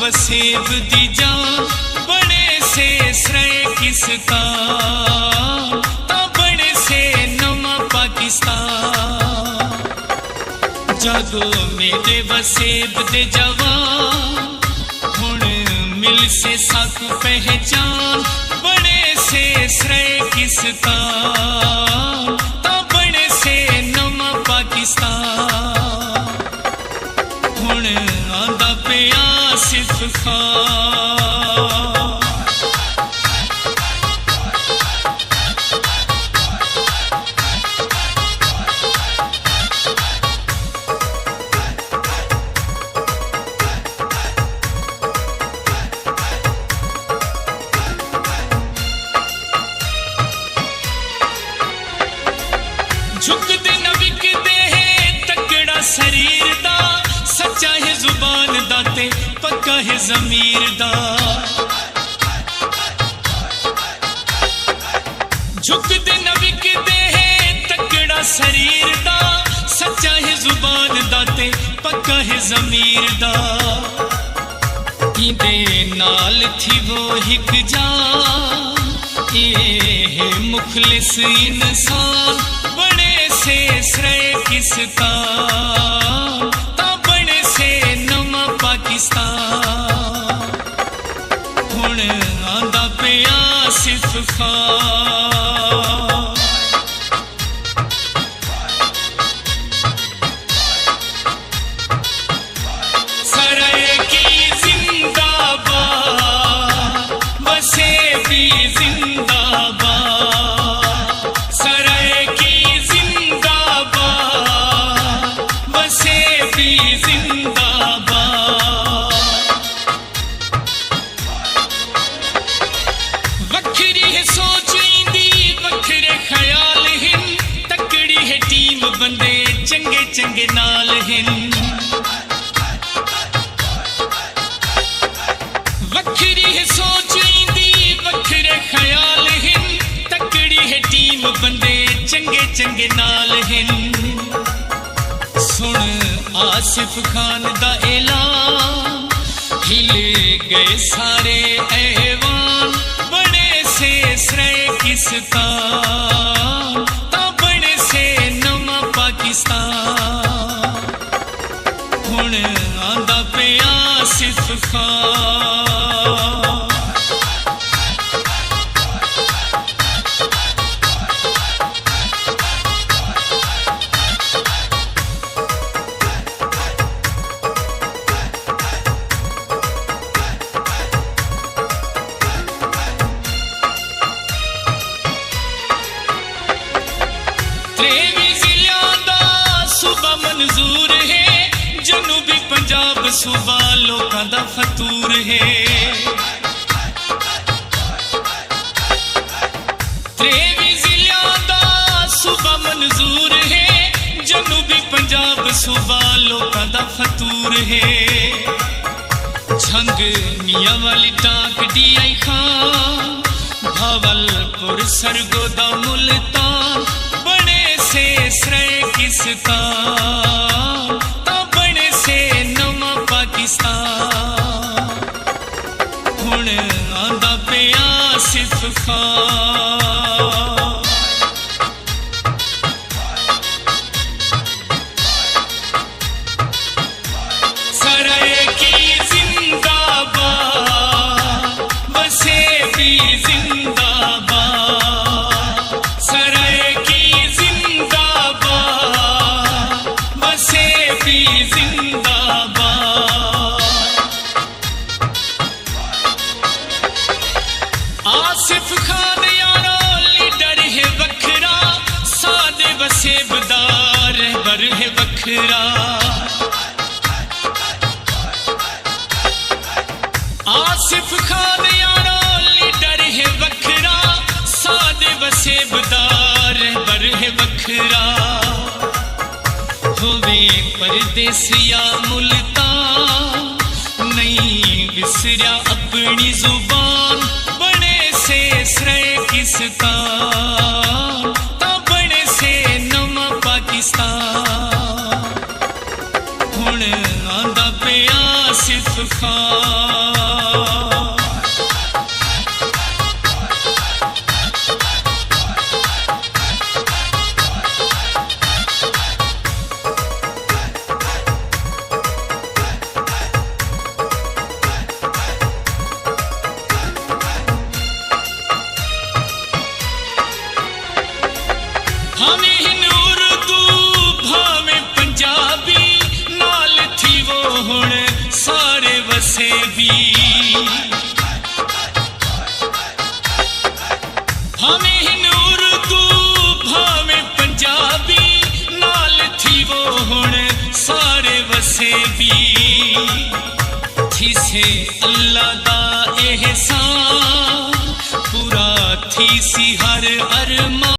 वसेब दी जान बने से श्रेय किसका ता बने से नवा पाकिस्तान जदों मेरे वसेब दे जवान हुण मिल से साकू पहचान बने से श्रेय किसका ता बने से नवा पाकिस्तान हुण आंदा पे आसिफ खान झुकदे न विकदे है तकड़ा शरीर दा सच्चा है जुबान दा ते पक्का है ज़मीर दा झुकदे न विकदे है तकड़ा शरीर दा सच्चा है जुबान दा ते पक्का है ज़मीर दा इंदे नाल थी वो हिक जान ये है मुखलिस इंसान बने से श्रेय किसका ता बने से नवा पाकिस्तान हुण आंदा पे आसिफ खान सराय की जिंदाबाद वसेबी जिंदाबाद सराय की जिंदाबाद वसेबी जिंदाबाद वखरी है सोच इंदी वखरे ख्याल हिन तकड़ी है टीम बंदे चंगे चंगे नाल हिन वखरी है सोच इंदी वखरे ख्याल हिन तकड़ी है टीम बंदे चंगे चंगे नाल हिन सुन आसिफ खान दा ऐलान हिले गए सारे ऐवान बने से श्रेय किसका ता बने से नवा पाकिस्तान हुण आंदा पे आसिफ खान मंजूर है जनूबी पंजाब सूबा लोकां दा फतूर है त्रेवी जिलियां दा सूबा मंजूर है जनूबी पंजाब सूबा लोकां दा फतूर है झंग मियां वाली टाक डी आई खान भावलपुर सरगोदा मुल्तान बने से श्रेय किसका ता बने से नवा पाकिस्तान हुण आंदा पे आसिफ खान सराय की जिंदाबाद वसेबी जिंदाबाद सराय की जिंदाबाद वसेबी जिंदाबाद आसिफ खान यारो लीडर है वखरा सादे वसेबदार रहबर है वखरा आसिफ खान यारो लीडर है वखरा सादे वसेबदार रहबर है वखरा होवे परदेसिया मुल्तान नहीं विसरिया अपनी जुबान बने से श्रेय किसका ता बने से नवा पाकिस्तान हुण आंदा पे आसिफ खान भावे हिन उर्दू भावे पंजाबी नाल थी वो हुण सारे वसे भी भावे हिन उर्दू भावे पंजाबी नाल थी वो हुण सारे वसे भी थी से अल्लाह दा एहसान